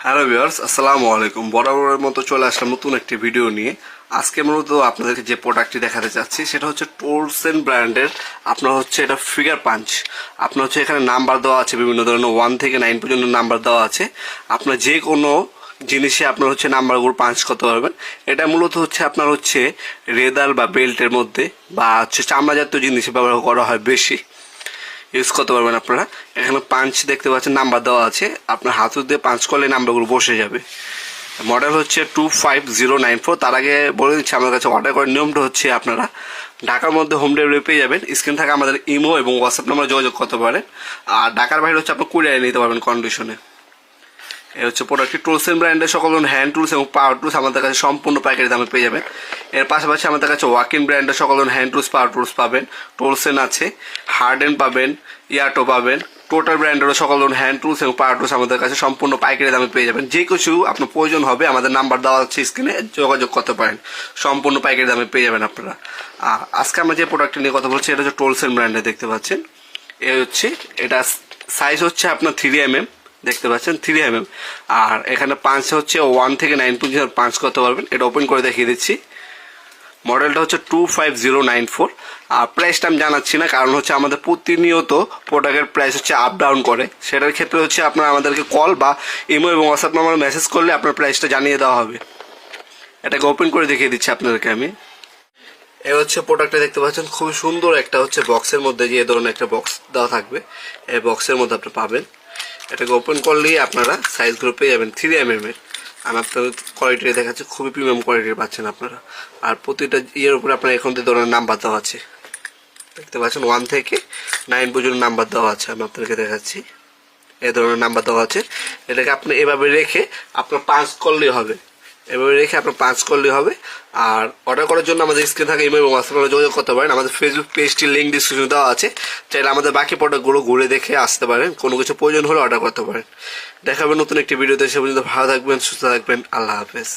Hello viewers, আসসালামু আলাইকুম। বরাবরের মতো চলে আসলাম নতুন একটি ভিডিও নিয়ে। আজকে মূলত আপনাদেরকে যে প্রোডাক্টটি দেখাতে চাচ্ছি সেটা হচ্ছে টোলসেন ব্র্যান্ডের। আপনার হচ্ছে এটা ফিগার পাঞ্চ। আপনার হচ্ছে এখানে নাম্বার দেওয়া আছে, বিভিন্ন ধরনের 1 থেকে 9 পর্যন্ত নাম্বার দেওয়া আছে। আপনার যে কোনো জিনিসে আপনার হচ্ছে নাম্বারগুলো পাঞ্চ করতে পারবেন। এটা মূলত হচ্ছে আপনার হচ্ছে রেদার বা বেল্টের মধ্যে বা হচ্ছে চামড়া জাতীয় জিনিসে ব্যবহার করা হয় বেশি, ইউজ করতে পারবেন আপনারা। এখানে পাঞ্চ দেখতে পাচ্ছেন, নাম্বার দেওয়া আছে। আপনার হাতুড়ি দিয়ে পাঞ্চ করলে নাম্বারগুলো বসে যাবে। মডেল হচ্ছে 25094। তার আগে বলে দিচ্ছি, আমার কাছে অর্ডার করার নিয়মটা হচ্ছে আপনারা ঢাকার মধ্যে হোম ডেলিভারি পেয়ে যাবেন। স্ক্রিন থেকে আমাদের ইমো এবং হোয়াটসঅ্যাপ নাম্বারে যোগাযোগ করতে পারেন। আর ঢাকার বাইরে হচ্ছে আপনার কুরিয়ারে নিতে পারবেন কন্ডিশনে। এই হচ্ছে প্রোডাক্টটি। টোলসেন ব্র্যান্ডের সকল ধরনের হ্যান্ড টুলস এবং পাওয়ার টুলস আমাদের কাছে সম্পূর্ণ পাইকারি দামে পেয়ে যাবেন। এর পাশাপাশি আমাদের কাছে ওয়াকিং ব্র্যান্ডের সকল ধরনের হ্যান্ড টুলস, পাওয়ার টুলস পাবেন। টোলসেন আছে, হার্ডেন পাবেন, ইয়াটো পাবেন। টোটাল ব্র্যান্ডেরও সকল ধরনের হ্যান্ড টুলস এবং পাওয়ার টুলস আমাদের কাছে সম্পূর্ণ পাইকারি দামে পেয়ে যাবেন। যে কিছু আপনার প্রয়োজন হবে আমাদের নাম্বার দেওয়া হচ্ছে স্ক্রিনে, যোগাযোগ করতে পারেন। সম্পূর্ণ পাইকারি দামে পেয়ে যাবেন আপনারা। আজকে আমরা যে প্রোডাক্টটি নিয়ে কথা বলছি এটা হচ্ছে টোলসেন ব্র্যান্ডে, দেখতে পাচ্ছেন। এ হচ্ছে এটা সাইজ হচ্ছে আপনার 3mm, দেখতে পাচ্ছেন 3mm। আর এখানে পাঁচ হচ্ছে 1 থেকে 9 পর্যন্ত পাঁচ করতে পারবেন। এটা ওপেন করে দেখিয়ে দিচ্ছি। মডেলটা হচ্ছে 25094। আর প্রাইসটা আমি জানাচ্ছি না, কারণ হচ্ছে আমাদের প্রতিনিয়ত প্রোডাক্টের প্রাইস হচ্ছে আপ ডাউন করে। সেটার ক্ষেত্রে হচ্ছে আপনারা আমাদেরকে কল বা ইমো এবং হোয়াটসঅ্যাপ নাম্বারে মেসেজ করলে আপনার প্রাইসটা জানিয়ে দেওয়া হবে। এটাকে ওপেন করে দেখিয়ে দিচ্ছি আপনাদেরকে আমি। এই হচ্ছে প্রোডাক্টটা, দেখতে পাচ্ছেন খুবই সুন্দর একটা হচ্ছে বক্সের মধ্যে, যে ধরনের একটা বক্স দেওয়া থাকবে এই বক্সের মধ্যে আপনি পাবেন। এটাকে ওপেন করলেই আপনারা সাইজগুলো পেয়ে যাবেন 3mm এর। আমি আপনাদের কোয়ালিটি দেখাচ্ছি, খুবই প্রিমিয়াম কোয়ালিটির পাচ্ছেন আপনারা। আর প্রতিটা ইয়ের উপরে আপনার এখন যে ধরনের নাম্বার দেওয়া আছে, দেখতে পাচ্ছেন 1 থেকে 9 পর্যন্ত নাম্বার দেওয়া আছে। আমি আপনাদেরকে দেখাচ্ছি, এই ধরনের নাম্বার দেওয়া আছে। এটাকে আপনি এভাবে রেখে আপনার পাঁচ করলেই হবে। এভাবে রেখে আপনার পাঁচ করলেই হবে। আর অর্ডার করার জন্য আমাদের স্ক্রিন থাকে ইমেল এবং হোয়াটসঅ্যাপে যোগাযোগ করতে পারেন। আমাদের ফেসবুক পেজটির লিঙ্ক ডিসক্রিপশনে দেওয়া আছে, চাইলে আমাদের বাকি প্রোডাক্টগুলো ঘুরে দেখে আসতে পারেন। কোনো কিছু প্রয়োজন হলে অর্ডার করতে পারেন। দেখাবেন নতুন একটি ভিডিওতে। সে পর্যন্ত ভালো থাকবেন, সুস্থ থাকবেন। আল্লাহ হাফেজ।